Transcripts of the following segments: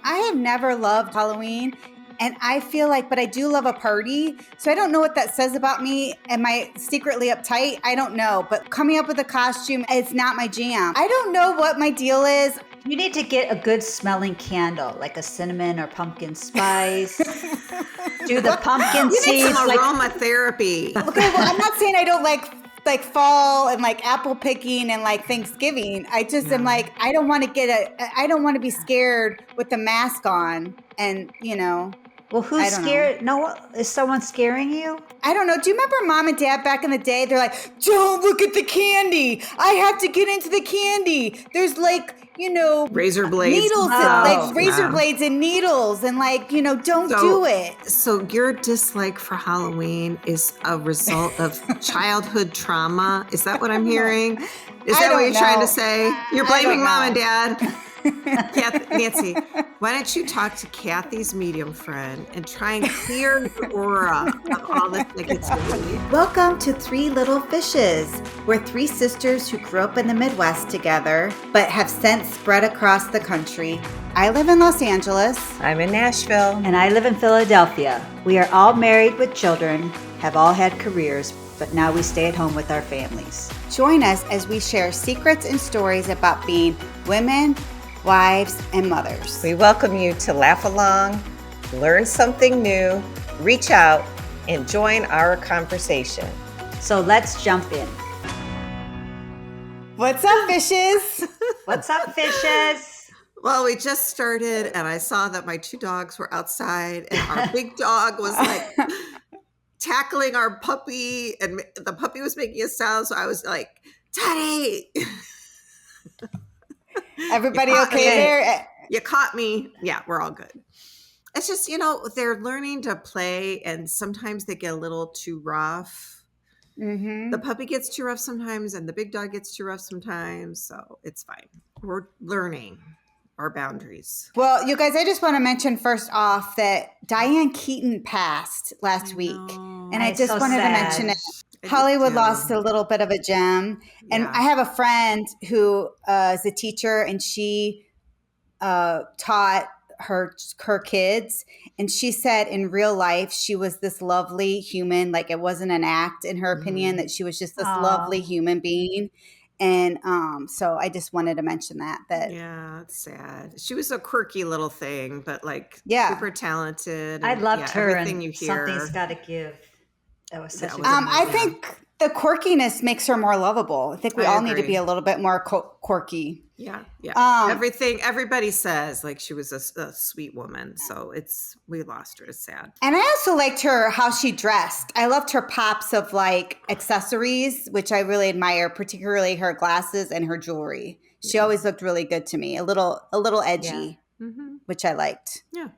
I have never loved Halloween, and I feel like, but I do love a party. So I don't know what that says about me. Am I secretly uptight? I don't know. But coming up with a costume, it's not my jam. I don't know what my deal is. You need to get a good smelling candle, like a cinnamon or pumpkin spice. Do the pumpkin seeds. Some aromatherapy. Okay, well, I'm not saying I don't like fall and like apple picking and like Thanksgiving. I just am like, I don't want to be scared with the mask on, and Well, who's scared? No, is someone scaring you? I don't know. Do you remember Mom and Dad back in the day? They're like, don't look at the candy. I have to get into the candy. There's like, razor blades, needles, razor blades and needles, and like, don't do it. So your dislike for Halloween is a result of childhood trauma. Is that what I'm hearing? Is that what you're trying to say? You're blaming Mom and Dad. Nancy, why don't you talk to Kathy's medium friend and try and clear the aura of all this negativity? Welcome to Three Little Fishes. We're three sisters who grew up in the Midwest together, but have since spread across the country. I live in Los Angeles. I'm in Nashville. And I live in Philadelphia. We are all married with children, have all had careers, but now we stay at home with our families. Join us as we share secrets and stories about being women, wives, and mothers. We welcome you to laugh along, learn something new, reach out, and join our conversation. So let's jump in. What's up, fishes? What's up, fishes? Well, we just started, and I saw that my two dogs were outside, and our big dog was like tackling our puppy, and the puppy was making a sound, so I was like, Teddy! Everybody okay there? You caught me. Yeah, we're all good. It's just, they're learning to play, and sometimes they get a little too rough. Mm-hmm. The puppy gets too rough sometimes, and the big dog gets too rough sometimes, so it's fine. We're learning our boundaries. Well, you guys, I just want to mention first off that Diane Keaton passed last week, and I just wanted to mention it. Hollywood lost a little bit of a gem. And I have a friend who is a teacher, and she taught her kids. And she said in real life, she was this lovely human. Like, it wasn't an act, in her opinion, that she was just this lovely human being. And so I just wanted to mention that. Yeah, it's sad. She was a quirky little thing, but super talented. I loved her. Everything you hear. Something's got to give. That was such a good I think the quirkiness makes her more lovable. I think we all need to be a little bit more quirky. Yeah. Everybody says like she was a sweet woman. So we lost her. It's sad. And I also liked how she dressed. I loved her pops of like accessories, which I really admire, particularly her glasses and her jewelry. She always looked really good to me. A little edgy, which I liked. Yeah.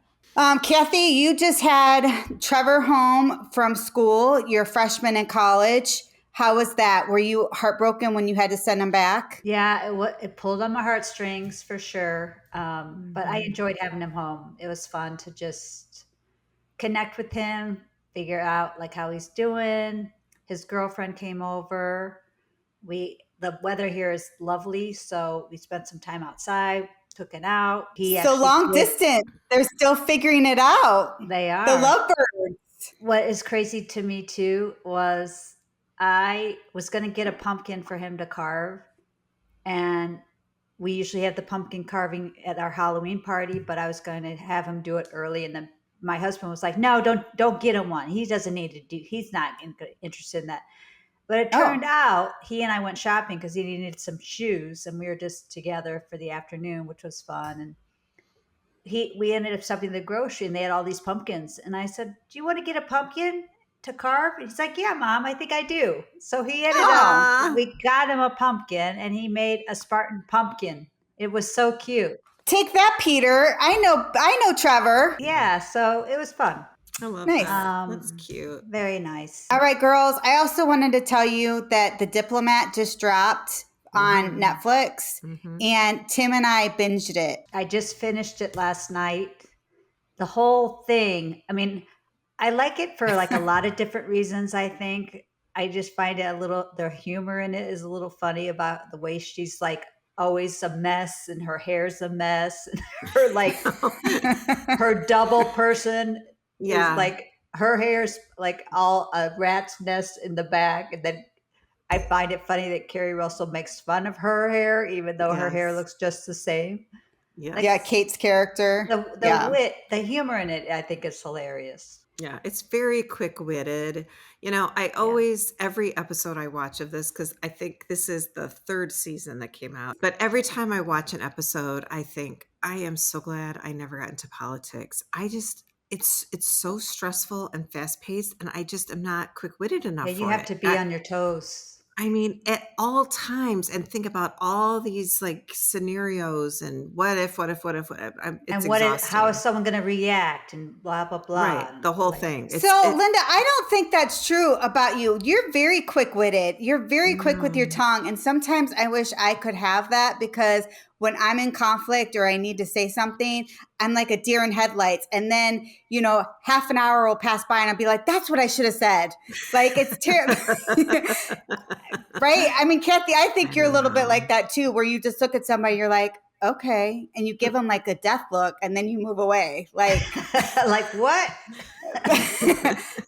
Kathy, you just had Trevor home from school. You're a freshman in college. How was that? Were you heartbroken when you had to send him back? Yeah, it pulled on my heartstrings for sure. But I enjoyed having him home. It was fun to just connect with him, figure out like how he's doing. His girlfriend came over. The weather here is lovely, so we spent some time outside. Took it out. So long distance. They're still figuring it out. They are. The lovebirds. What is crazy to me too was I was going to get a pumpkin for him to carve, and we usually have the pumpkin carving at our Halloween party, but I was going to have him do it early, and then my husband was like, "No, don't get him one. He doesn't need to do. He's not interested in that." But it turned out he and I went shopping because he needed some shoes, and we were just together for the afternoon, which was fun. And we ended up stopping at the grocery, and they had all these pumpkins. And I said, "Do you want to get a pumpkin to carve?" And he's like, "Yeah, Mom, I think I do." So he ended up, we got him a pumpkin, and he made a Spartan pumpkin. It was so cute. Take that, Peter. I know Trevor. Yeah, so it was fun. I love that. That's cute. Very nice. All right, girls. I also wanted to tell you that The Diplomat just dropped on Netflix, and Tim and I binged it. I just finished it last night. The whole thing. I mean, I like it for like a lot of different reasons, I think. I just find it their humor in it is a little funny about the way she's like always a mess and her hair's a mess. And her like her double person is like her hair's like all a rat's nest in the back. And then I find it funny that Carrie Russell makes fun of her hair, even though her hair looks just the same. Yeah, Kate's character. The wit, the humor in it, I think is hilarious. Yeah, it's very quick-witted. I always, every episode I watch of this, because I think this is the 3rd season that came out, but every time I watch an episode, I think, I am so glad I never got into politics. It's so stressful and fast-paced, and I just am not quick-witted enough for it. You have to be on your toes. I mean, at all times, and think about all these like scenarios and what if. It's and exhausting. How is someone going to react and blah, blah, blah. Right, the whole thing. Linda, I don't think that's true about you. You're very quick-witted. You're very quick with your tongue. And sometimes I wish I could have that, because when I'm in conflict or I need to say something, I'm like a deer in headlights. And then, half an hour will pass by and I'll be like, that's what I should have said. Like, it's terrible. Right? I mean, Kathy, I think you're a little bit like that too, where you just look at somebody, you're like, okay. And you give them like a death look and then you move away. Like, like what?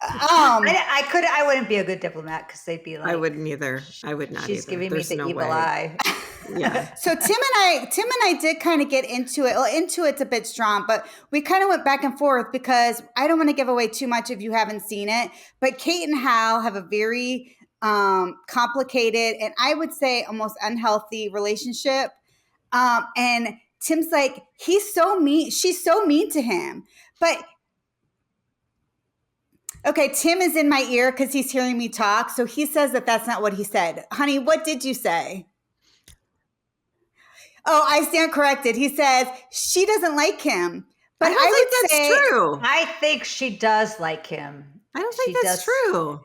I wouldn't be a good diplomat, because they'd be like, I wouldn't either. I would not. She's either. giving There's me the no evil way. eye. Yeah. So Tim and I did kind of get into it. Well, into it's a bit strong, but we kind of went back and forth, because I don't want to give away too much if you haven't seen it. But Kate and Hal have a very complicated and I would say almost unhealthy relationship. And Tim's like, he's so mean. She's so mean to him. But okay, Tim is in my ear because he's hearing me talk. So he says that that's not what he said. Honey, what did you say? Oh, I stand corrected. He says she doesn't like him. But I don't think that's true. I think she does like him. I don't think that's true.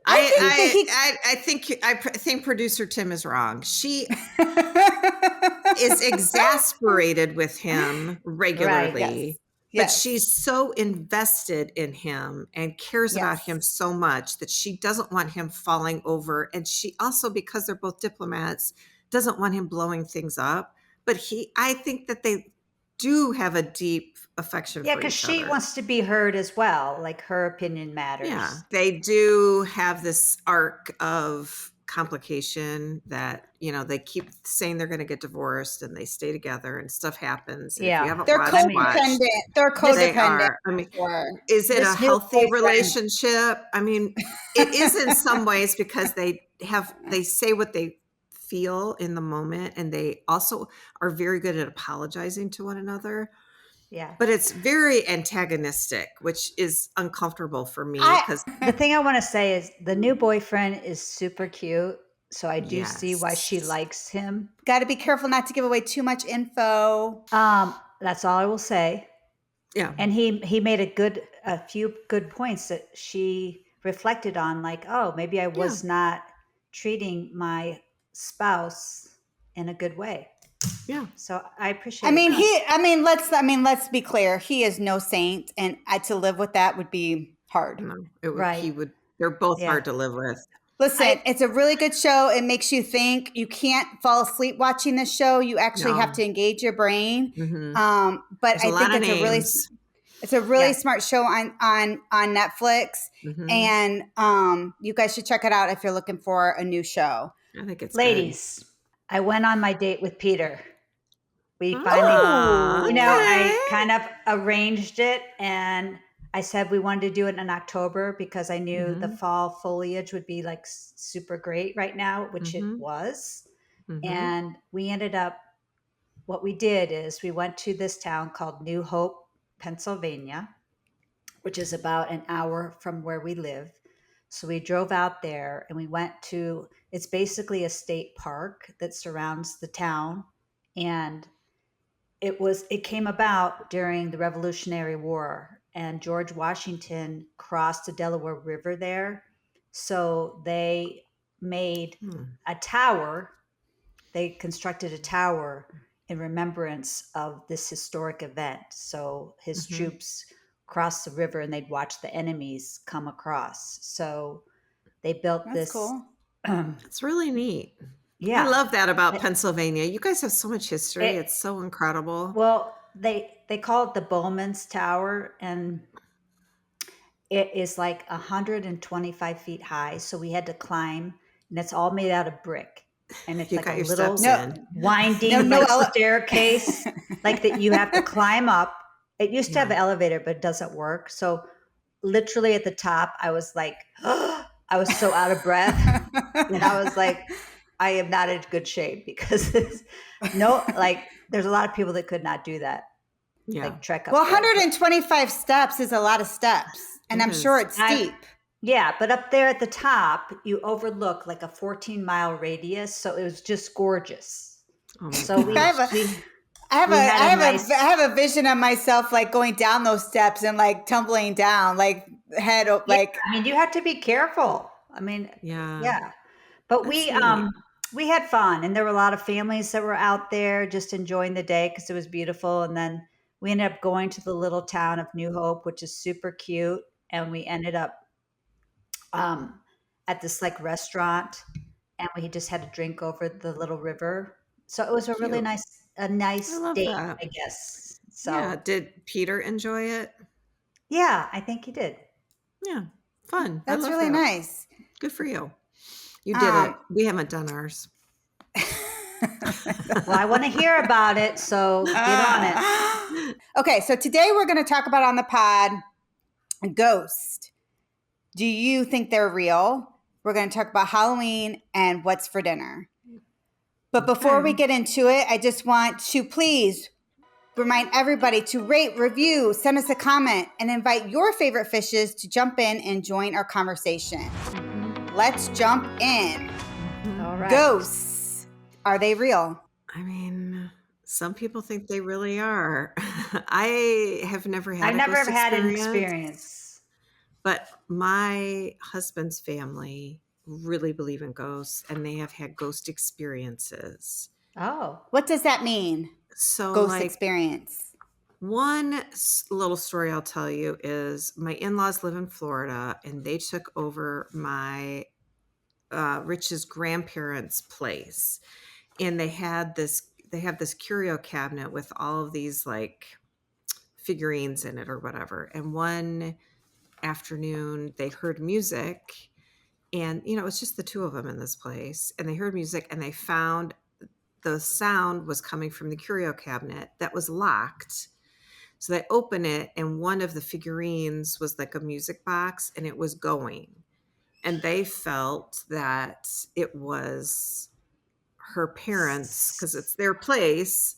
I think producer Tim is wrong. She is exasperated with him regularly. Right, But she's so invested in him and cares about him so much that she doesn't want him falling over. And she also, because they're both diplomats, doesn't want him blowing things up. But I think that they do have a deep affection for each other. Yeah, because she wants to be heard as well. Like, her opinion matters. Yeah, they do have this arc of complication that, they keep saying they're going to get divorced and they stay together and stuff happens. And if you haven't they're codependent. They're codependent. They are. I mean, is it a healthy relationship? I mean, it is in some ways, because they say what they feel in the moment, and they also are very good at apologizing to one another. Yeah. But it's very antagonistic, which is uncomfortable for me, because the thing I want to say is the new boyfriend is super cute. So I do see why she likes him. Got to be careful not to give away too much info. That's all I will say. Yeah. And he made a few good points that she reflected on, like, oh, maybe I was not treating my spouse in a good way. Yeah. So I appreciate it. Let's be clear. He is no saint, and to live with that would be hard. No, they're both hard to live with. Listen, it's a really good show. It makes you think. You can't fall asleep watching this show. You actually have to engage your brain. Mm-hmm. But I think it's a really smart show on Netflix. Mm-hmm. And you guys should check it out if you're looking for a new show. I think it's Ladies, I went on my date with Peter. We finally, I kind of arranged it, and I said we wanted to do it in October because I knew the fall foliage would be like super great right now, which it was. Mm-hmm. And we ended up, what we did is we went to this town called New Hope, Pennsylvania, which is about an hour from where we live. So we drove out there and we went to, it's basically a state park that surrounds the town. And it came about during the Revolutionary War, and George Washington crossed the Delaware River there. So they made a tower. They constructed a tower in remembrance of this historic event. So his troops crossed the river and they'd watch the enemies come across. So they built this. Cool. It's really neat. Yeah. I love that about Pennsylvania. You guys have so much history. It's so incredible. Well, they call it the Bowman's Tower, and it is like 125 feet high. So we had to climb, and it's all made out of brick. And it's You like got a your little steps in. winding staircase, like that you have to climb up. It used to have an elevator, but it doesn't work. So literally at the top, I was like, I was so out of breath. And I was like, I am not in good shape because there's a lot of people that could not do that. Yeah. Like trek up. Well, 125 steps is a lot of steps, and I'm sure it's steep. Yeah, but up there at the top, you overlook like a 14-mile radius, so it was just gorgeous. Oh so I have a vision of myself like going down those steps and like tumbling down, like head like. I mean, you have to be careful. I mean, yeah. But we had fun, and there were a lot of families that were out there just enjoying the day because it was beautiful. And then we ended up going to the little town of New Hope, which is super cute, and we ended up at this like restaurant, and we just had a drink over the little river. So it was a really nice date, I guess. So yeah, did Peter enjoy it? Yeah, I think he did. Yeah, fun. That's really nice. Good for you. You did it. We haven't done ours. Well, I want to hear about it, so get on it. Okay, so today we're going to talk about on the pod ghosts. Do you think they're real? We're going to talk about Halloween and what's for dinner. But before we get into it, I just want to please remind everybody to rate, review, send us a comment, and invite your favorite fishes to jump in and join our conversation. Let's jump in. All right. Ghosts. Are they real? I mean, some people think they really are. I have never had an experience. But my husband's family really believe in ghosts, and they have had ghost experiences. Oh. What does that mean? So ghost experience. One little story I'll tell you is my in-laws live in Florida, and they took over my Rich's grandparents' place, and they have this curio cabinet with all of these like figurines in it or whatever. And one afternoon they heard music, and it was just the two of them in this place, and they heard music, and they found the sound was coming from the curio cabinet that was locked. So they open it, and one of the figurines was like a music box, and it was going. And they felt that it was her parents, because it's their place,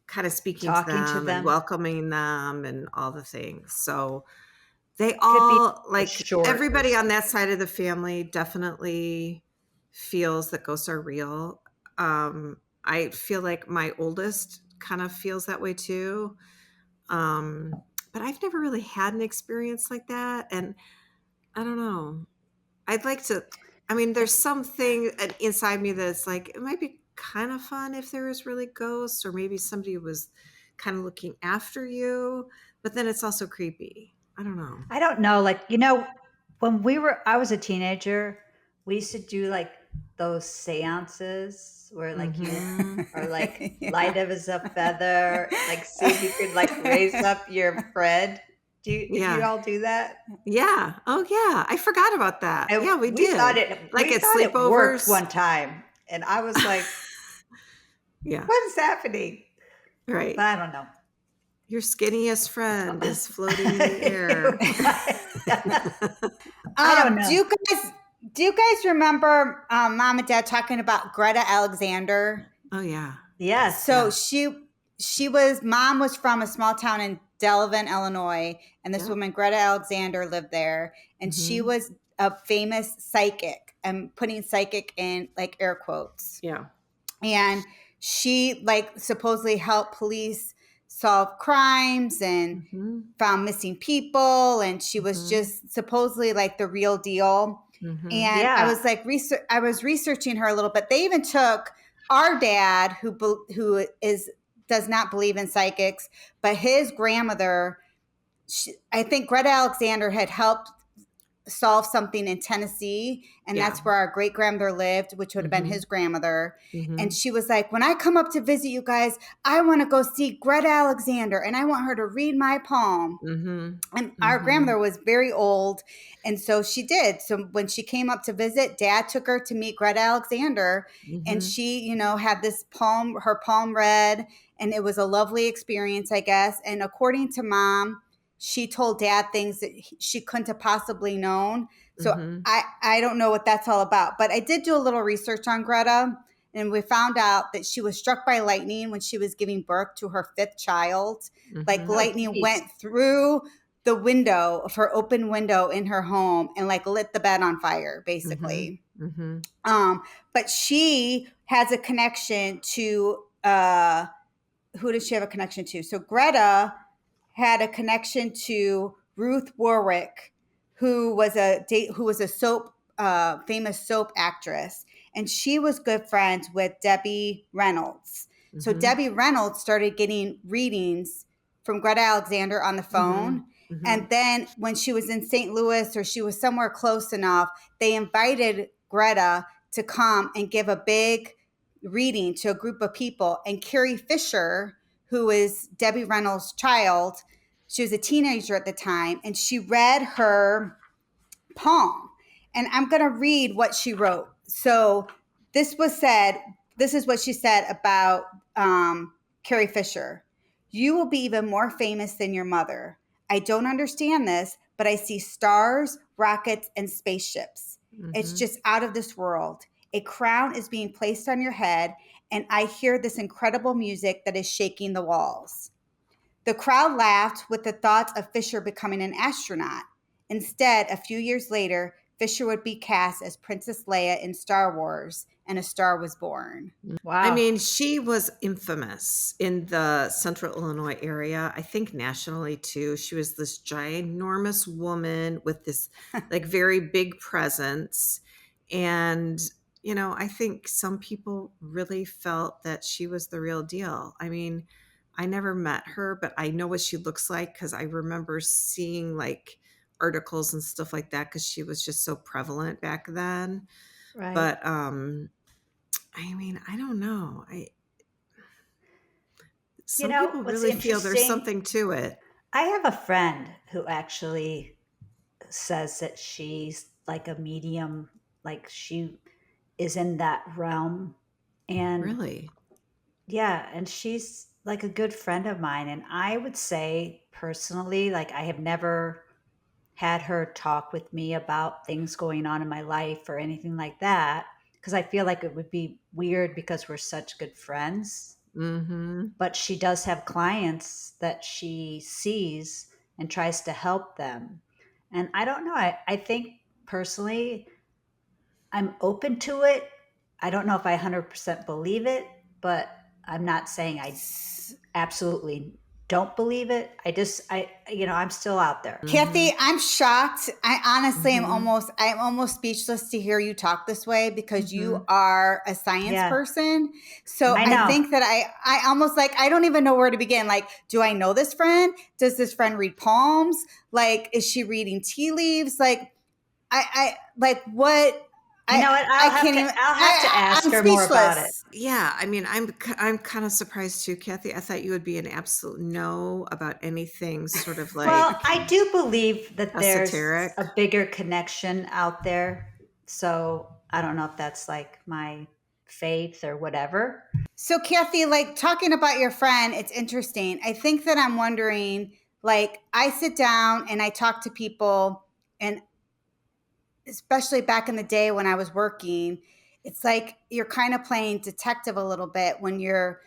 kind of speaking to them and welcoming them and all the things. So they all, like, everybody on that side of the family definitely feels that ghosts are real. I feel like my oldest kind of feels that way too. But I've never really had an experience like that. And I don't know. I'd like to, there's something inside me that's like, it might be kind of fun if there was really ghosts, or maybe somebody was kind of looking after you, but then it's also creepy. I don't know. I don't know. Like, when I was a teenager, we used to do like those seances where like you are like light as a feather, like see if you could like raise up your friend. Did you all do that? Yeah. Oh yeah. I forgot about that. Yeah, we did. Thought it like at sleepovers. It worked one time, and I was like, yeah, what is happening? Right. But I don't know. Your skinniest friend is floating in the air. I don't know. Do you guys remember Mom and Dad talking about Greta Alexander? Oh yeah. Yes. So Mom was from a small town in Delavan, Illinois, and this woman, Greta Alexander, lived there, and she was a famous psychic. I'm putting psychic in like air quotes. Yeah. And she like supposedly helped police solve crimes and found missing people, and she was just supposedly like the real deal. And I was like I was researching her a little bit. They even took our dad, who does not believe in psychics, but his grandmother, I think Greta Alexander had helped solve something in Tennessee, and that's where our great grandmother lived, which would have been his grandmother. And she was like, when I come up to visit you guys, I want to go see Greta Alexander, and I want her to read my poem. And our grandmother was very old, and so she did. So when she came up to visit, Dad took her to meet Greta Alexander, and she, had this poem, her poem read, and it was a lovely experience, I guess. And according to Mom, she told Dad things that she couldn't have possibly known. So I don't know what that's all about. But I did do a little research on Greta, and we found out that she was struck by lightning when she was giving birth to her 5th child. Like lightning went through the window of her open window in her home and like lit the bed on fire, basically. But she has a connection to, who does she have a connection to? So Greta had a connection to Ruth Warwick, who was a soap, famous soap actress, and she was good friends with Debbie Reynolds. So Debbie Reynolds started getting readings from Greta Alexander on the phone. And then when she was in St. Louis, or she was somewhere close enough, they invited Greta to come and give a big reading to a group of people. And Carrie Fisher, who is Debbie Reynolds' child, she was a teenager at the time, and she read her poem. And I'm going to read what she wrote. So this is what she said about Carrie Fisher. You will be even more famous than your mother. I don't understand this, but I see stars, rockets, and spaceships. It's just out of this world. A crown is being placed on your head, and I hear this incredible music that is shaking the walls. The crowd laughed with the thoughts of Fisher becoming an astronaut. Instead, a few years later, Fisher would be cast as Princess Leia in Star Wars, and a star was born. Wow. I mean, she was infamous in the Central Illinois area. I think nationally too. She was this ginormous woman with this like very big presence. And, I think some people really felt that she was the real deal. I mean, I never met her, but I know what she looks like because I remember seeing like articles and stuff like that because she was just so prevalent back then. Right. But I mean, I don't know. Some people really feel there's something to it. I have a friend who actually says that she's like a medium, like she is in that realm. And really? Yeah, and she's like a good friend of mine. And I would say personally, like I have never had her talk with me about things going on in my life or anything like that, because I feel like it would be weird because we're such good friends. But she does have clients that she sees and tries to help them. And I don't know. I think personally, I'm open to it. I don't know if I 100% believe it, but I'm not saying I absolutely don't believe it. I'm still out there. Kathy, I'm shocked. I honestly am almost speechless to hear you talk this way because you are a science person. So I think that I almost like, I don't even know where to begin. Like, do I know this friend? Does this friend read poems? Like, is she reading tea leaves? Like, I like what? You know what? I'll have to ask her more about it. Yeah, I mean, I'm kind of surprised too, Kathy. I thought you would be an absolute no about anything sort of like. Well, I do believe that esoteric. There's a bigger connection out there. So I don't know if that's like my faith or whatever. So Kathy, like talking about your friend, it's interesting. I think that I'm wondering, like I sit down and I talk to people, and especially back in the day when I was working, it's like you're kind of playing detective a little bit when you're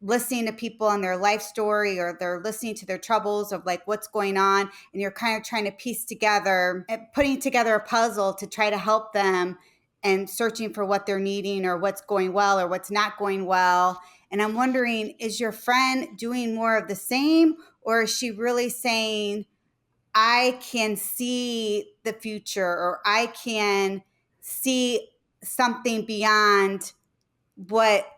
listening to people and their life story, or they're listening to their troubles of like what's going on. And you're kind of trying to piece together, putting together a puzzle to try to help them and searching for what they're needing or what's going well or what's not going well. And I'm wondering, is your friend doing more of the same, or is she really saying, I can see the future, or I can see something beyond what,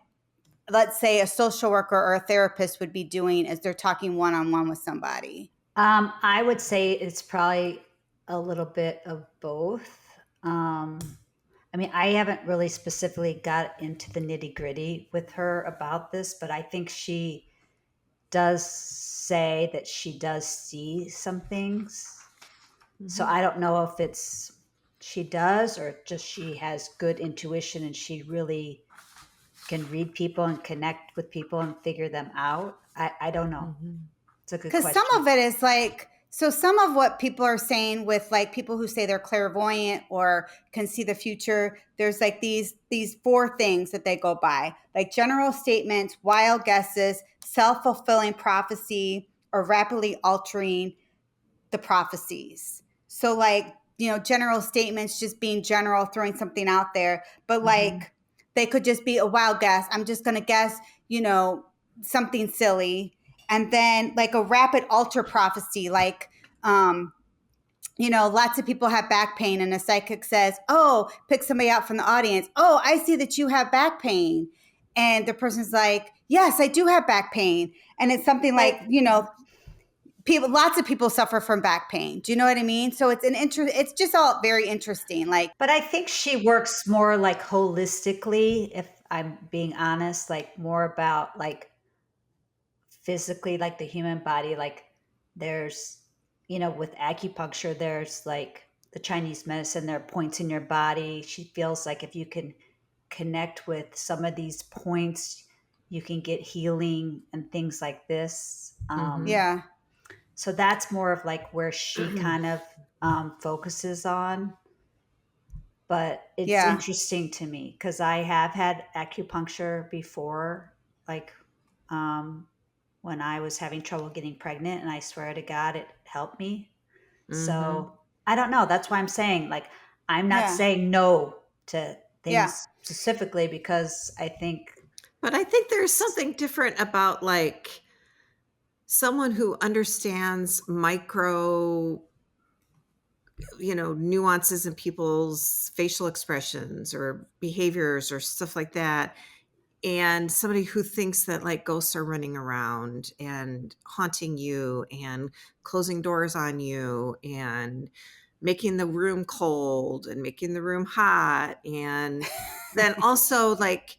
let's say, a social worker or a therapist would be doing as they're talking one-on-one with somebody? I would say it's probably a little bit of both. I mean, I haven't really specifically got into the nitty gritty with her about this, but I think she does say that she does see some things. So I don't know if it's she does or just she has good intuition and she really can read people and connect with people and figure them out. I don't know. It's a good question. Because some of it is like, so some of what people are saying with like people who say they're clairvoyant or can see the future, there's like these 4 things that they go by, like general statements, wild guesses, self-fulfilling prophecy, or rapidly altering the prophecies. So like, general statements, just being general, throwing something out there, but like they could just be a wild guess. I'm just going to guess, something silly. And then like a rapid alter prophecy, like, lots of people have back pain and a psychic says, oh, pick somebody out from the audience. Oh, I see that you have back pain. And the person's like, yes, I do have back pain. And it's something like, lots of people suffer from back pain. Do you know what I mean? So it's just all very interesting. Like, but I think she works more like holistically, if I'm being honest, like more about like physically, like the human body. Like there's, with acupuncture, there's like the Chinese medicine, there are points in your body. She feels like if you can connect with some of these points, you can get healing and things like this. yeah. So that's more of like where she kind of focuses on. But it's interesting to me because I have had acupuncture before, like when I was having trouble getting pregnant, and I swear to God, it helped me. So I don't know. That's why I'm saying, like, I'm not saying no to things specifically because I think. But I think there's something different about like someone who understands micro, nuances in people's facial expressions or behaviors or stuff like that. And somebody who thinks that like ghosts are running around and haunting you and closing doors on you and making the room cold and making the room hot. And then also like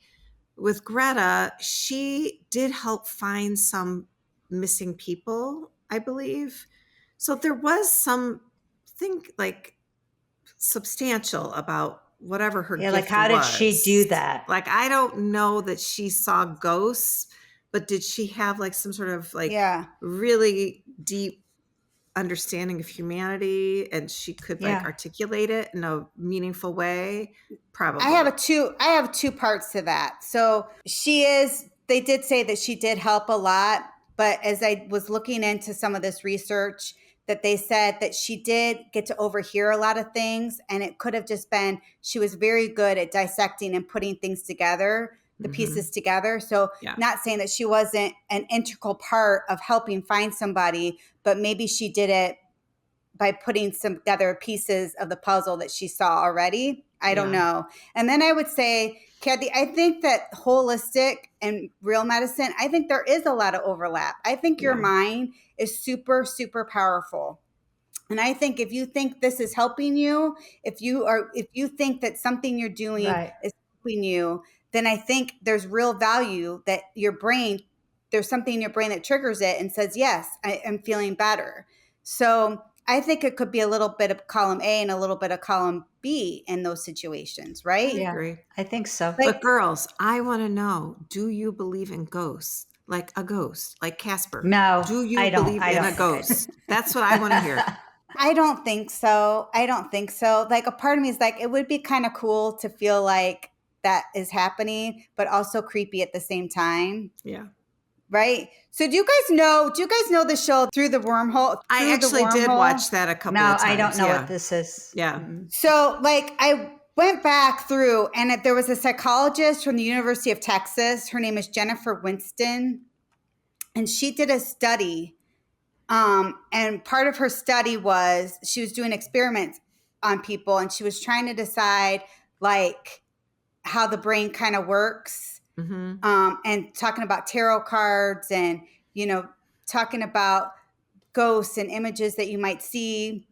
with Greta, she did help find some missing people, I believe. So there was something like substantial about whatever her gift like how did she do that? Like, I don't know that she saw ghosts, but did she have like some sort of like really deep understanding of humanity and she could like articulate it in a meaningful way? Probably. I have two parts to that. So they did say that she did help a lot, but as I was looking into some of this research, that they said that she did get to overhear a lot of things, and it could have just been she was very good at dissecting and putting things together, the pieces together. So not saying that she wasn't an integral part of helping find somebody, but maybe she did it by putting some together pieces of the puzzle that she saw already. I don't know. And then I would say, Kathy, I think that holistic and real medicine, I think there is a lot of overlap. I think your mind is super, super powerful. And I think if you think this is helping you, if you think that something you're doing is helping you, then I think there's real value that there's something in your brain that triggers it and says, yes, I am feeling better. So I think it could be a little bit of column A and a little bit of column B in those situations, right? I agree. I think so. But girls, I want to know, do you believe in ghosts? Like a ghost, like Casper? No, do you believe in a ghost? That's what I want to hear. I don't think so. Like a part of me is like, it would be kind of cool to feel like that is happening, but also creepy at the same time. Yeah. Right. So do you guys know the show Through the Wormhole? I actually did watch that a couple of times. No, I don't know what this is. Yeah. So like I went back through and there was a psychologist from the University of Texas. Her name is Jennifer Winston. And she did a study. And part of her study was she was doing experiments on people and she was trying to decide like how the brain kind of works. And talking about tarot cards and, talking about ghosts and images that you might see.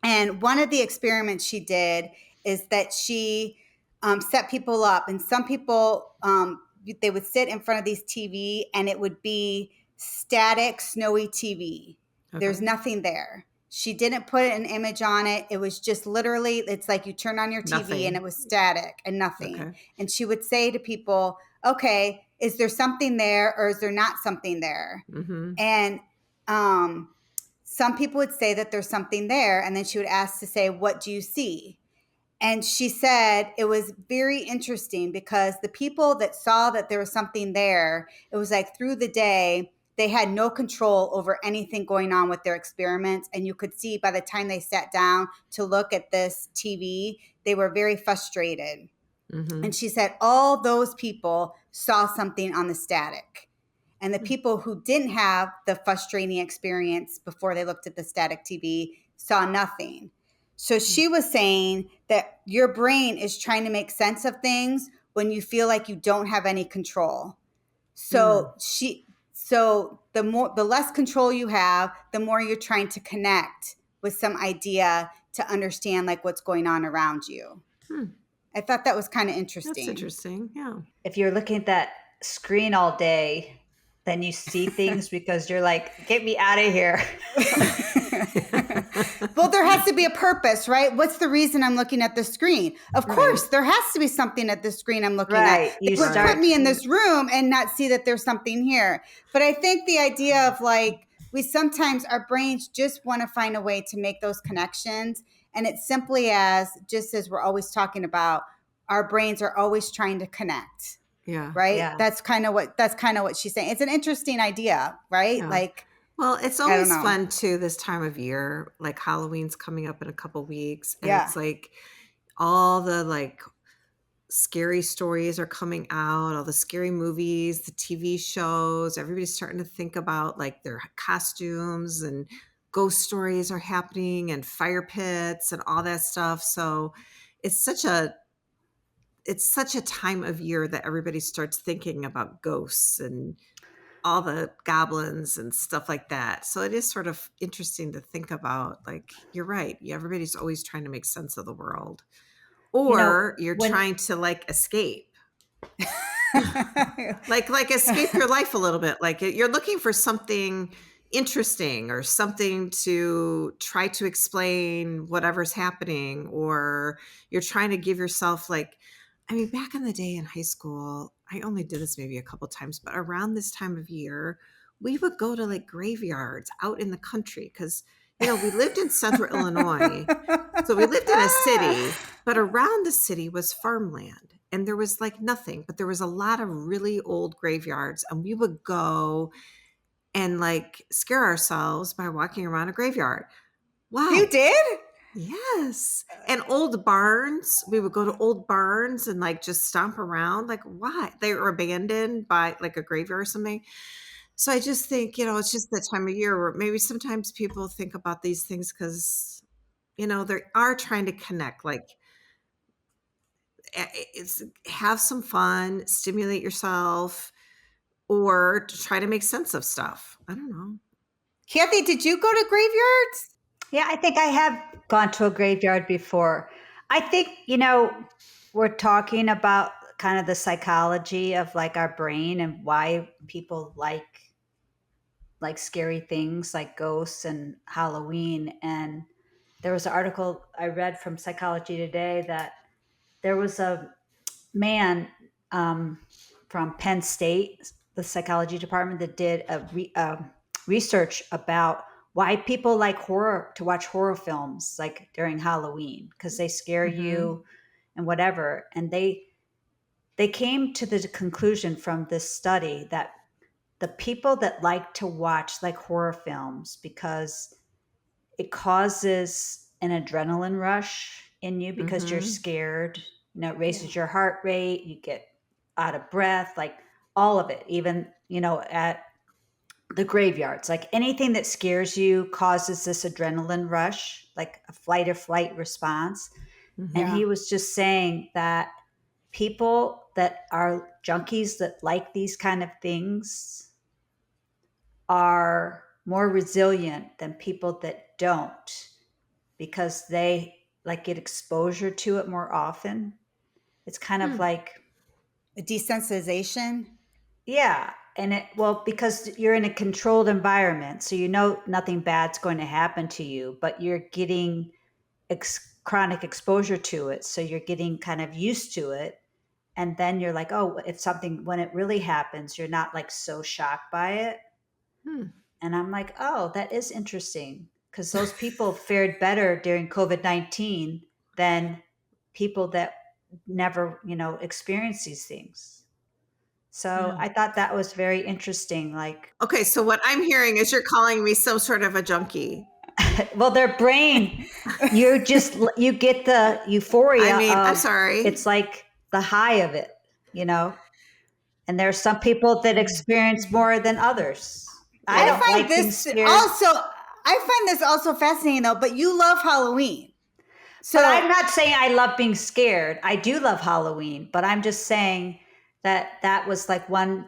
And one of the experiments she did is that she set people up, and some people, they would sit in front of these TV, and it would be static, snowy TV. Okay. There's nothing there. She didn't put an image on it. It was just literally, it's like you turn on your TV and it was static and nothing. Okay. And she would say to people, okay, is there something there or is there not something there? Mm-hmm. And some people would say that there's something there. And then she would ask to say, what do you see? And she said it was very interesting because the people that saw that there was something there, it was like through the day, they had no control over anything going on with their experiments. And you could see by the time they sat down to look at this TV, they were very frustrated. Mm-hmm. And she said all those people saw something on the static. And the people who didn't have the frustrating experience before they looked at the static TV saw nothing. So she was saying that your brain is trying to make sense of things when you feel like you don't have any control. So the less control you have, the more you're trying to connect with some idea to understand like what's going on around you. I thought that was kind of interesting. That's interesting. Yeah. If you're looking at that screen all day, then you see things because you're like, get me out of here. Well, there has to be a purpose, right? What's the reason I'm looking at the screen? Of course, there has to be something at the screen I'm looking at. They would put me in this room and not see that there's something here. But I think the idea of like, our brains just want to find a way to make those connections. And it's simply just as we're always talking about, our brains are always trying to connect. Yeah. Right. Yeah. That's kind of what she's saying. It's an interesting idea, right? Yeah. Like, well, it's always fun too this time of year. Like Halloween's coming up in a couple weeks, and it's like all the like scary stories are coming out, all the scary movies, the TV shows. Everybody's starting to think about like their costumes, and ghost stories are happening, and fire pits and all that stuff. So it's such a time of year that everybody starts thinking about ghosts and all the goblins and stuff like that. So it is sort of interesting to think about, like, you're right. Everybody's always trying to make sense of the world, or you're trying to like escape, like escape your life a little bit. Like you're looking for something interesting or something to try to explain whatever's happening, or you're trying to give yourself like, I mean, back in the day in high school, I only did this maybe a couple times, but around this time of year, we would go to like graveyards out in the country because, we lived in central Illinois. So we lived in a city, but around the city was farmland and there was like nothing, but there was a lot of really old graveyards, and we would go and like scare ourselves by walking around a graveyard. Wow. You did? Yes. And old barns, we would go to old barns and like just stomp around. Like, why? They were abandoned by like a graveyard or something. So I just think, it's just that time of year where maybe sometimes people think about these things because, they are trying to connect, like have some fun, stimulate yourself, or to try to make sense of stuff. I don't know. Kathy, did you go to graveyards? Yeah, I think I have gone to a graveyard before. I think, we're talking about kind of the psychology of like our brain and why people like scary things like ghosts and Halloween. And there was an article I read from Psychology Today that there was a man from Penn State, the psychology department, that did a research about why people like to watch horror films like during Halloween, because they scare you and whatever. And they came to the conclusion from this study that the people that like to watch like horror films because it causes an adrenaline rush in you because you're scared, it raises your heart rate, you get out of breath, like all of it, even, at the graveyards, like anything that scares you causes this adrenaline rush, like a fight or flight response. And he was just saying that people that are junkies that like these kind of things are more resilient than people that don't, because they like get exposure to it more often. It's kind of like a desensitization. Yeah. And because you're in a controlled environment, so you know nothing bad's going to happen to you, but you're getting chronic exposure to it. So you're getting kind of used to it. And then you're like, oh, when it really happens, you're not like so shocked by it. And I'm like, oh, that is interesting. Because those people fared better during COVID-19 than people that never, experienced these things. So I thought that was very interesting. Like, okay, so what I'm hearing is you're calling me some sort of a junkie. Well, their brain, you get the euphoria. I'm sorry. It's like the high of it, and there are some people that experience more than others. I find this also fascinating though, but you love Halloween. So I'm not saying I love being scared. I do love Halloween, but I'm just saying that was like one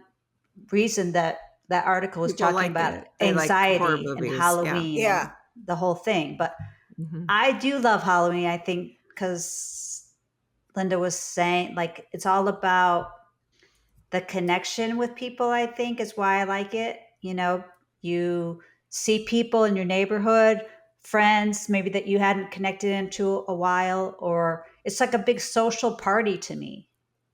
reason that article was talking about anxiety and Halloween, and the whole thing. But I do love Halloween. I think because Linda was saying, like, it's all about the connection with people. I think is why I like it. You see people in your neighborhood, friends maybe that you hadn't connected into a while, or it's like a big social party to me.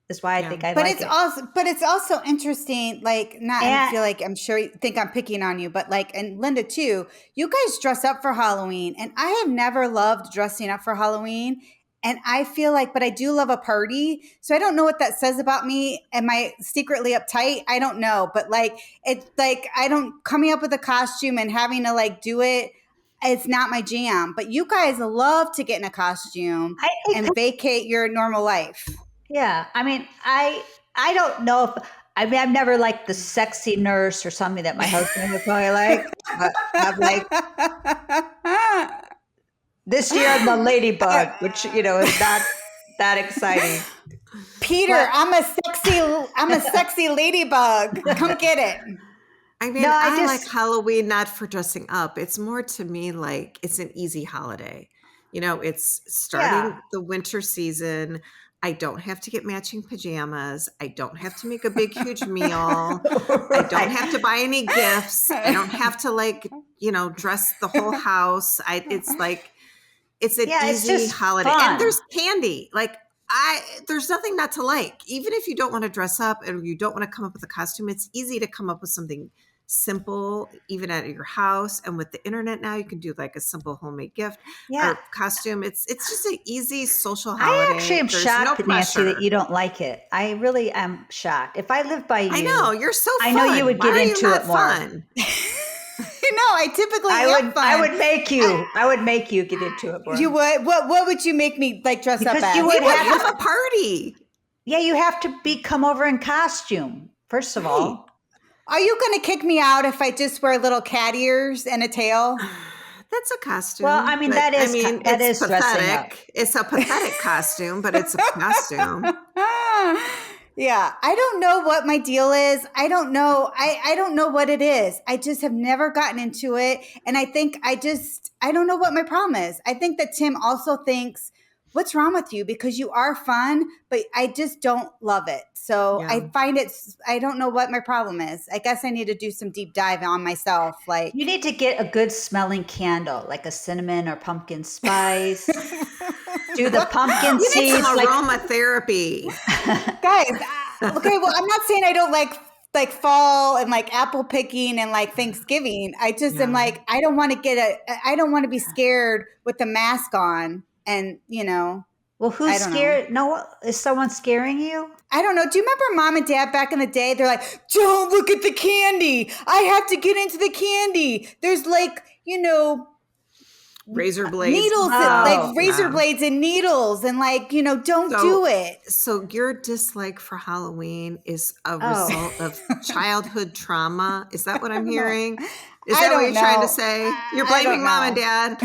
That's why I think I like it. But it's also interesting, like, I feel like I'm sure you think I'm picking on you, but like, and Linda too, you guys dress up for Halloween, and I have never loved dressing up for Halloween. And I feel like, but I do love a party. So I don't know what that says about me. Am I secretly uptight? I don't know. But like, it's like, coming up with a costume and having to like do it, it's not my jam. But you guys love to get in a costume and vacate your normal life. Yeah. I mean, I don't know if, I've never liked the sexy nurse or something that my husband would probably like. But I'm like, this year I'm the ladybug, which, is not that exciting. Peter, I'm a sexy ladybug. Come get it. I mean, I like Halloween not for dressing up. It's more to me like it's an easy holiday. It's starting the winter season. I don't have to get matching pajamas. I don't have to make a big, huge meal. I don't have to buy any gifts. I don't have to dress the whole house. It's an easy holiday. Fun. And there's candy. There's nothing not to like. Even if you don't want to dress up and you don't want to come up with a costume, it's easy to come up with something simple, even at your house. And with the internet now, you can do like a simple homemade gift or costume. It's just an easy social holiday. I actually am shocked, Nancy, that you don't like it. I really am shocked. If I lived by you, I know you're so fun. I know you would get into it more. Fun? I typically am fun. I would make you get into it more. You would? What would you make me like dress up as? You would have a party. Yeah, you have to come over in costume, first of all. Are you going to kick me out if I just wear little cat ears and a tail? That's a costume. Well, I mean, that is pathetic. It's a pathetic costume, but it's a costume. Yeah. I don't know what my deal is. I don't know. I don't know what it is. I just have never gotten into it. And I think I don't know what my problem is. I think that Tim also thinks, what's wrong with you? Because you are fun, but I just don't love it. So I find I don't know what my problem is. I guess I need to do some deep dive on myself. Like, you need to get a good smelling candle, like a cinnamon or pumpkin spice. Do the pumpkin seeds. You need some aromatherapy. Guys, okay, well, I'm not saying I don't like fall and like apple picking and like Thanksgiving. I just am like, I don't want to be scared with the mask on. And, well, who's scared? No, is someone scaring you? I don't know. Do you remember Mom and Dad back in the day? They're like, don't look at the candy. I have to get into the candy. There's like, razor blades. Needles, razor blades and needles. And like, don't do it. So your dislike for Halloween is a result of childhood trauma. Is that what I'm hearing? Is that what you're trying to say? You're blaming Mom and Dad.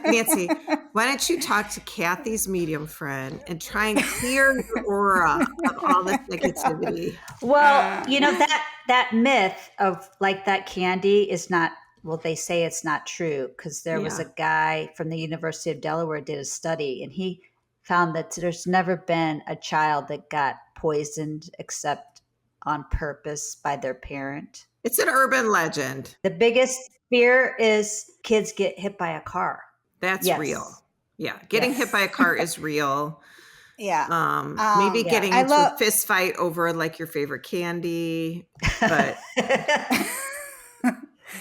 Nancy, why don't you talk to Kathy's medium friend and try and clear your aura of all this negativity? Well, that myth of like that candy is not well, they say it's not true because there was a guy from the University of Delaware did a study, and he found that there's never been a child that got poisoned except on purpose by their parent. It's an urban legend. The biggest fear is kids get hit by a car. That's real. Yeah. Getting hit by a car is real. Yeah. Maybe getting into a fist fight over like your favorite candy. But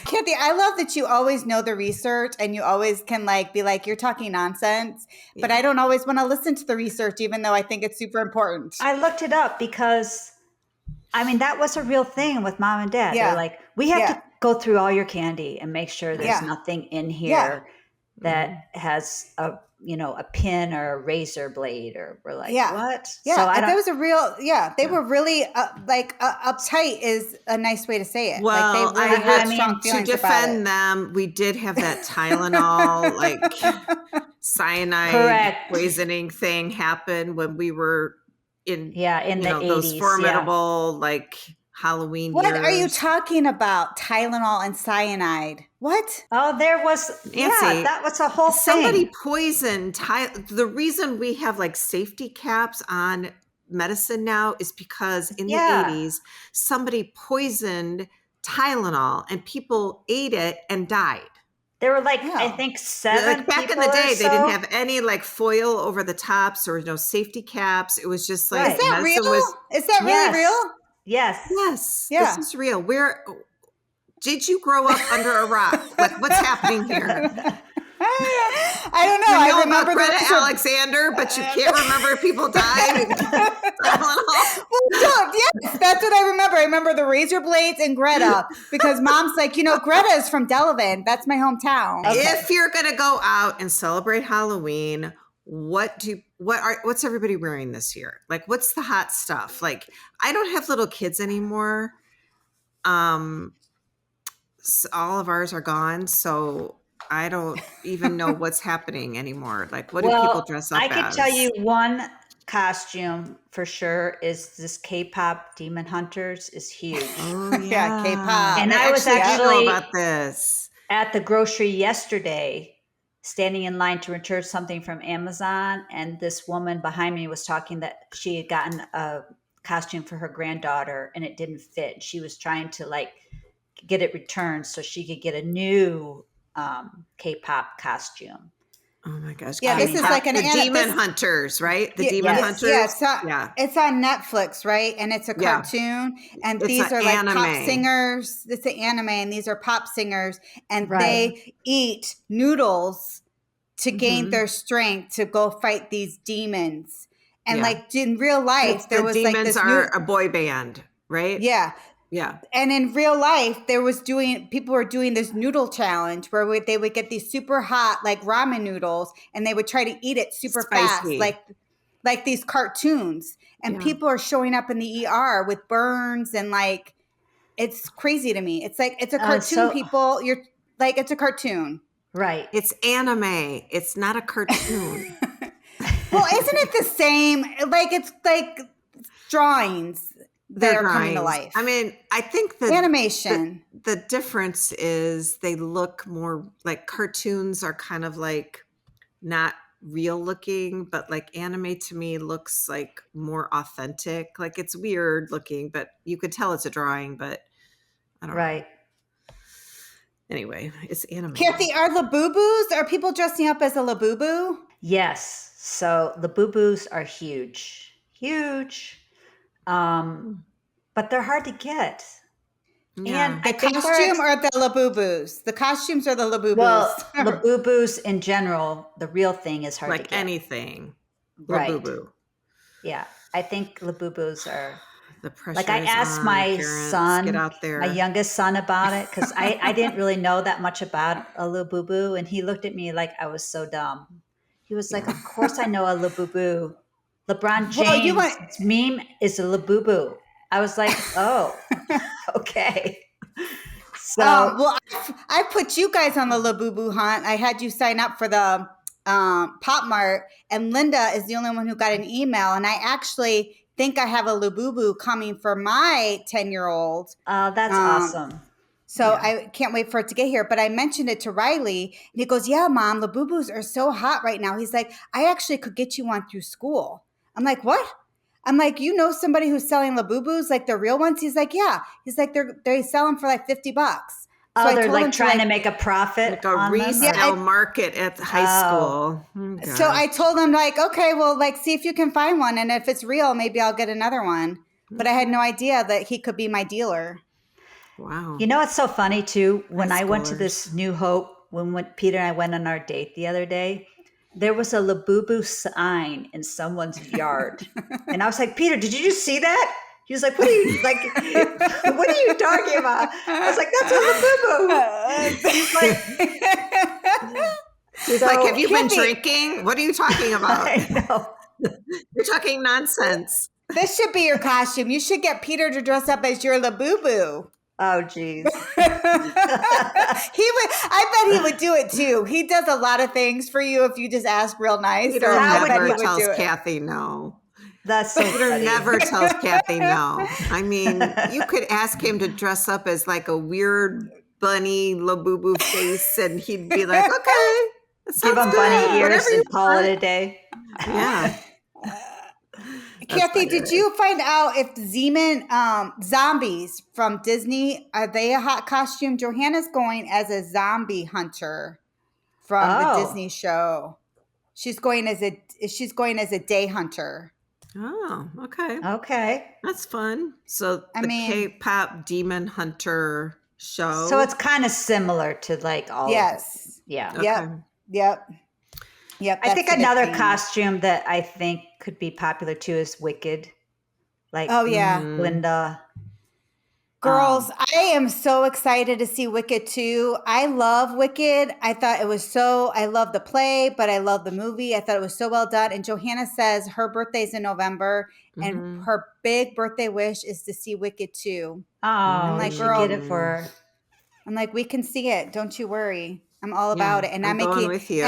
Kathy, I love that you always know the research and you always can like be like, you're talking nonsense, but I don't always want to listen to the research, even though I think it's super important. I looked it up because, I mean, that was a real thing with mom and dad. They're like, we have to go through all your candy and make sure there's nothing in here that has a pin or a razor blade, or we're like, what? Yeah, so that was a real, they were really uptight is a nice way to say it. Well, like they really had strong feelings to defend them, we did have that Tylenol, like cyanide poisoning thing happen when we were in the 80s, those formidable like Halloween What years. are you talking about? Tylenol and cyanide. What? Oh, there was, Nancy, that was a whole somebody thing. poisoned. The reason we have like safety caps on medicine now is because in the 80s, somebody poisoned Tylenol and people ate it and died. There were like, I think 7 like back in the day, they didn't have any like foil over the tops or no safety caps. It was just like, is that real? Is that really real? Yes. Yes. Yeah. This is real. Where did you grow up under a rock? Like, what's happening here? I don't know. You know about Greta Alexander, but you can't remember if people died. Yes, that's what I remember. I remember the razor blades and Greta because mom's like, Greta is from Delavan. That's my hometown. Okay. If you're gonna go out and celebrate Halloween, what's everybody wearing this year? Like, what's the hot stuff? Like, I don't have little kids anymore. So all of ours are gone, so I don't even know what's happening anymore. Like, what do people dress up as? I can tell you one costume for sure is this K-pop Demon Hunters is huge. Oh yeah, K-pop. And I was actually know about this at the grocery yesterday, standing in line to return something from Amazon, and this woman behind me was talking that she had gotten a costume for her granddaughter and it didn't fit. She was trying to like get it returned so she could get a new K-pop costume. Oh my gosh! Yeah, this is like Demon Hunters, right? The Demon Hunters. Yeah, it's on Netflix, right? And it's a cartoon, and these are like pop singers. It's an anime, and these are pop singers, and they eat noodles to gain their strength to go fight these demons. And like in real life, there was like this demons are a boy band, right? Yeah. Yeah. And in real life, people were doing this noodle challenge where they would get these super hot, like ramen noodles, and they would try to eat it super fast, like these cartoons. And people are showing up in the ER with burns and like, it's crazy to me. It's like, it's a cartoon, people. You're like, it's a cartoon. Right. It's anime. It's not a cartoon. Well, isn't it the same? Like, it's like drawings. They're coming to life. I mean, I think the animation. The difference is they look more like cartoons are kind of like not real looking, but like anime to me looks like more authentic. Like it's weird looking, but you could tell it's a drawing, but I don't know. Anyway, it's anime. Kathy, are people dressing up as a LaBooboo? Yes. So LaBoobus are huge. Huge. But they're hard to get. Yeah. And the costume or the LaBoobus? The costumes or the LaBoobus? Well, LaBoobus in general, the real thing is hard to get. Like anything. Right. LaBooboo. Yeah. I think LaBoobus are the pressure. Like I asked my son, get out there. My youngest son about it because I didn't really know that much about a LaBooboo, and he looked at me like I was so dumb. He was like, "Of course I know a LaBooboo. LeBron James' meme is a LaBooboo." I was like, "Oh, okay." So, I put you guys on the LaBooboo hunt. I had you sign up for the Pop Mart, and Linda is the only one who got an email. And I actually think I have a LaBooboo coming for my 10-year-old. Oh, that's awesome. So I can't wait for it to get here. But I mentioned it to Riley and he goes, yeah, Mom, LaBoobus are so hot right now. He's like, I actually could get you one through school. I'm like, what? I'm like, you know somebody who's selling LaBoobus, like the real ones? He's like, yeah. He's like, they sell them for like $50. So they're like trying to make a profit, like a resale market at the high school. Oh, so I told him like, okay, well, like see if you can find one, and if it's real, maybe I'll get another one. But I had no idea that he could be my dealer. Wow. You know what's so funny too? When I went to this New Hope, when Peter and I went on our date the other day, there was a LaBoobus sign in someone's yard, and I was like, Peter, did you just see that? He was like, what are you what are you talking about? I was like, that's a LaBoobus. He's like, have you been drinking? What are you talking about? I know. You're talking nonsense. This should be your costume. You should get Peter to dress up as your LaBoobus. Oh, geez. I bet he would do it too. He does a lot of things for you if you just ask real nice. Peter never tells Kathy no. That's so Peter funny. never tells Kathy no. I mean, you could ask him to dress up as like a weird bunny LaBoobus face, and he'd be like, okay. Give him bunny ears and call it a day. Yeah. Kathy, did you find out if zombies from Disney, are they a hot costume? Johanna's going as a zombie hunter from the Disney show. She's going as a day hunter. Oh, okay. Okay. That's fun. So the K-pop demon hunter show. So it's kind of similar to like all Yes. Yeah. Okay. Yep. I think another costume that I think could be popular too is Wicked. Like Linda. Girls, I am so excited to see Wicked 2. I love Wicked. I thought it was I love the play, but I love the movie. I thought it was so well done. And Johanna says her birthday's in November, and her big birthday wish is to see Wicked 2. Oh, I'm like, girl, get it for her. I'm like, we can see it. Don't you worry. I'm all about it. And I'm going with you.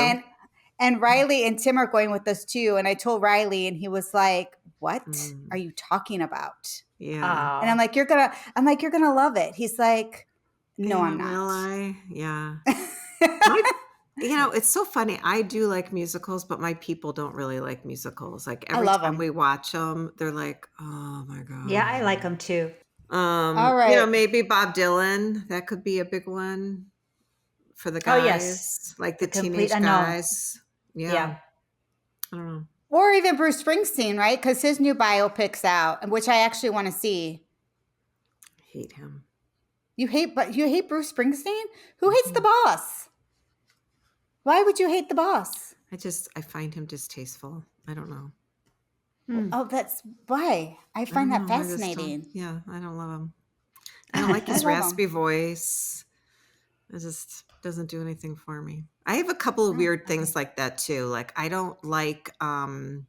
And Riley and Tim are going with us too. And I told Riley, and he was like, what are you talking about? Yeah. And I'm like, you're gonna love it. He's like, no, I'm not. Will I? Yeah. It's so funny. I do like musicals, but my people don't really like musicals. Like every time we watch them, they're like, oh my God. Yeah, I like them too. All right. Maybe Bob Dylan. That could be a big one for the guys. Oh, yes. Like the teenage guys. Yeah. I don't know. Or even Bruce Springsteen, right? Because his new biopic's out, which I actually want to see. I hate him. You hate Bruce Springsteen? Who hates the boss? Why would you hate the boss? I find him distasteful. I don't know. Oh, that's why. I find that fascinating. I don't love him. I don't like his raspy voice. It just doesn't do anything for me. I have a couple of weird things like that too. Like I don't like the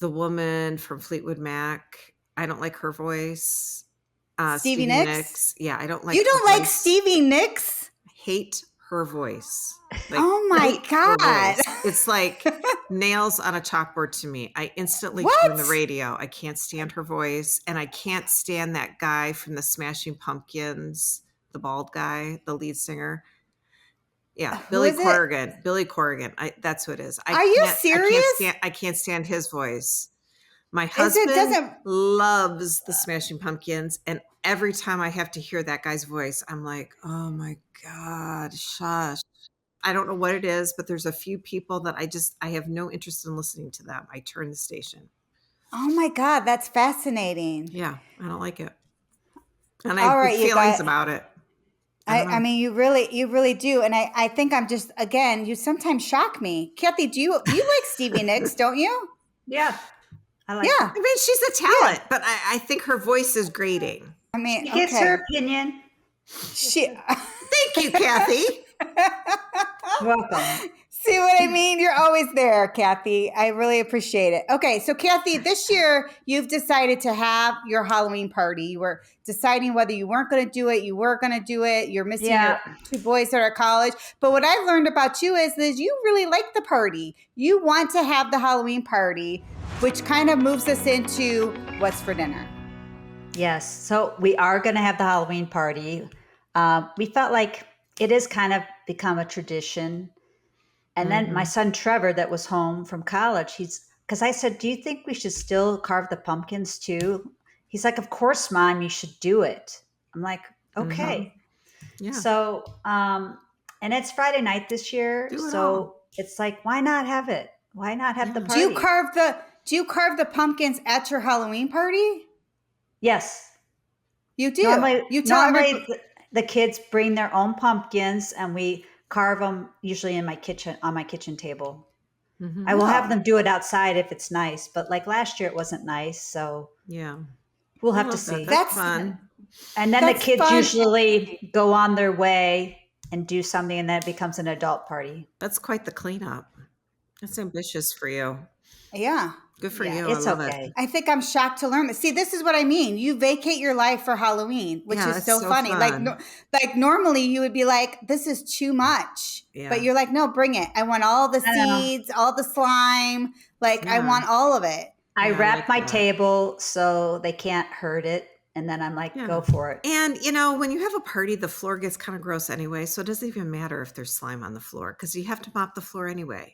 woman from Fleetwood Mac. I don't like her voice. Stevie Nicks? Yeah, I don't like. You don't like Stevie Nicks? I hate her voice. Like, oh my God. It's like nails on a chalkboard to me. I instantly turn the radio. I can't stand her voice. And I can't stand that guy from the Smashing Pumpkins, the bald guy, the lead singer. Yeah, Billy Corrigan. Billy Corrigan. That's who it is. Are you serious? I can't stand his voice. My husband loves the Smashing Pumpkins, and every time I have to hear that guy's voice, I'm like, oh my God, shush. I don't know what it is, but there's a few people that I have no interest in listening to them. I turn the station. Oh my God, that's fascinating. Yeah, I don't like it. And I have feelings about it. I mean, you really do. And I think I'm just, again, you sometimes shock me. Kathy, you like Stevie Nicks, don't you? Yeah. I like her. I mean, she's a talent, but I think her voice is grating. I mean, she gets her opinion. Thank you, Kathy. Welcome. See what I mean? You're always there, Kathy. I really appreciate it. Okay, so Kathy, this year you've decided to have your Halloween party. You were deciding whether you weren't going to do it, you were going to do it. You're missing your two boys that are at college. But what I've learned about you is you really like the party. You want to have the Halloween party, which kind of moves us into what's for dinner. Yes. So we are going to have the Halloween party. We felt like it is kind of become a tradition. And then my son Trevor, that was home from college, because I said, "Do you think we should still carve the pumpkins too?" He's like, "Of course, Mom, you should do it." I'm like, "Okay." Yeah. So, and it's Friday night this year, Do it so all. it's like, why not have it? Why not have the Yeah. party? Do you carve the pumpkins at your Halloween party? Yes. You do. Normally, You tell everybody. the kids bring their own pumpkins, and we carve them usually in my kitchen on my kitchen table. I will have them do it outside if it's nice, but like last year it wasn't nice, so Yeah. we'll I have to love that. see. That's fun. And then the That's kids fun. usually go on their way and do something, and then it becomes an adult party. That's quite the cleanup. That's ambitious for you. Yeah. Good for Yeah, you. it's I love okay. it. I think I'm shocked to learn this. See, this is what I mean. You vacate your life for Halloween, which Yeah, is it's so so funny. fun. Like normally you would be like, this is too much. Yeah. But you're like, no, bring it. I want all the I know. seeds, all the slime. Like I Yeah. want all of it. I Yeah, I wrap like my that. table so they can't hurt it, and then I'm like, Yeah. go for it. And when you have a party, the floor gets kind of gross anyway, so it doesn't even matter if there's slime on the floor because you have to mop the floor anyway.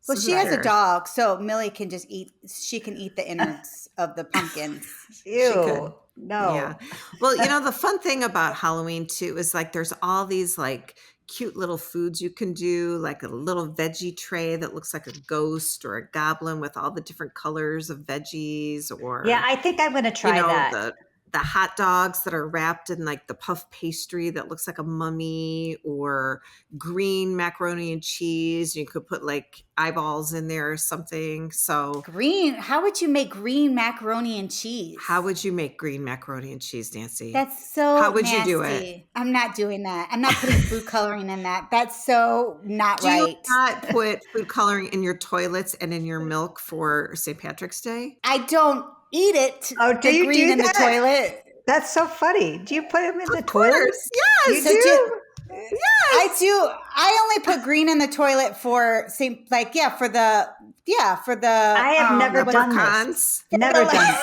Well, So she who has a cares? dog, so Millie can just eat. She can eat the innards of the pumpkins. Ew. could. No. Yeah. Well, the fun thing about Halloween too is like there's all these like cute little foods you can do, like a little veggie tray that looks like a ghost or a goblin with all the different colors of veggies, or Yeah, I think I'm going to try that. the hot dogs that are wrapped in like the puff pastry that looks like a mummy, or green macaroni and cheese. You could put like eyeballs in there or something. So Green. How would you make green macaroni and cheese? how would you make green macaroni and cheese, Nancy? That's so How would nasty. you do it? I'm not doing that. I'm not putting food coloring in that. That's so not Do right. you not put food coloring in your toilets and in your milk for St. Patrick's Day? I don't eat it. Oh, do the you green do in that? the toilet. That's so funny. Do you put them in the Of toilet? course, You yes. So do? I do. I only put green in the toilet for for the I have never done this. Leprechauns. Never done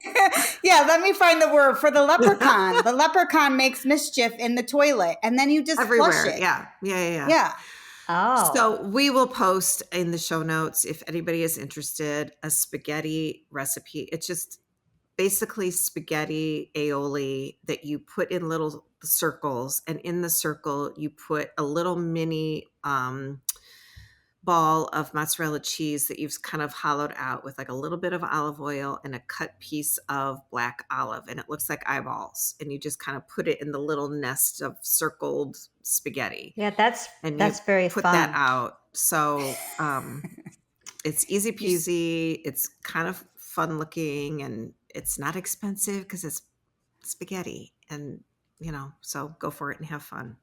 it. Yeah, let me find the word for the leprechaun. The leprechaun makes mischief in the toilet, and then you just Everywhere. flush it. Yeah. Yeah. Oh. So we will post in the show notes, if anybody is interested, a spaghetti recipe. It's just basically spaghetti aioli that you put in little circles, and in the circle you put a little mini ball of mozzarella cheese that you've kind of hollowed out with like a little bit of olive oil and a cut piece of black olive, and it looks like eyeballs, and you just kind of put it in the little nest of circled spaghetti. Yeah, that's very Put fun. that out. So it's easy peasy. It's kind of fun looking, and it's not expensive because it's spaghetti, and so go for it and have fun.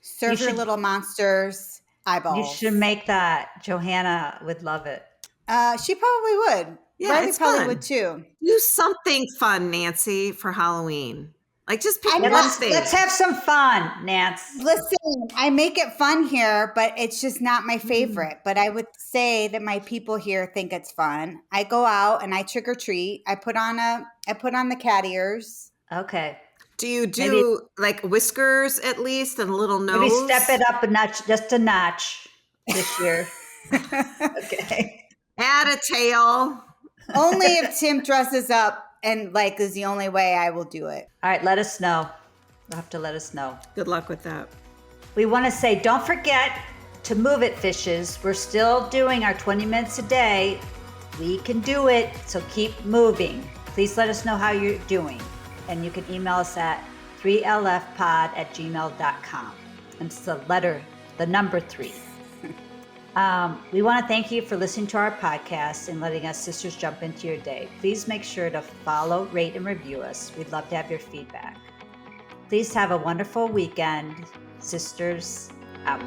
Serve your little monsters eyeballs. You should make that. Johanna would love it. She probably would. Yeah, Riley it's probably fun. would too. Do something fun, Nancy, for Halloween. Like just pick one thing. Let's have some fun, Nance. Listen, I make it fun here, but it's just not my favorite. But I would say that my people here think it's fun. I go out and I trick or treat. I put on the cat ears. Okay. Do you do like whiskers at least and a little nose? Maybe step it up a notch, just a notch this year. Okay. Add a tail. Only if Tim dresses up and is the only way I will do it. All right, let us know. You'll have to let us know. Good luck with that. We want to say, don't forget to move it, fishes. We're still doing our 20 minutes a day. We can do it, so keep moving. Please let us know how you're doing. And you can email us at 3lfpod@gmail.com. And it's the number 3. We want to thank you for listening to our podcast and letting us sisters jump into your day. Please make sure to follow, rate, and review us. We'd love to have your feedback. Please have a wonderful weekend. Sisters out.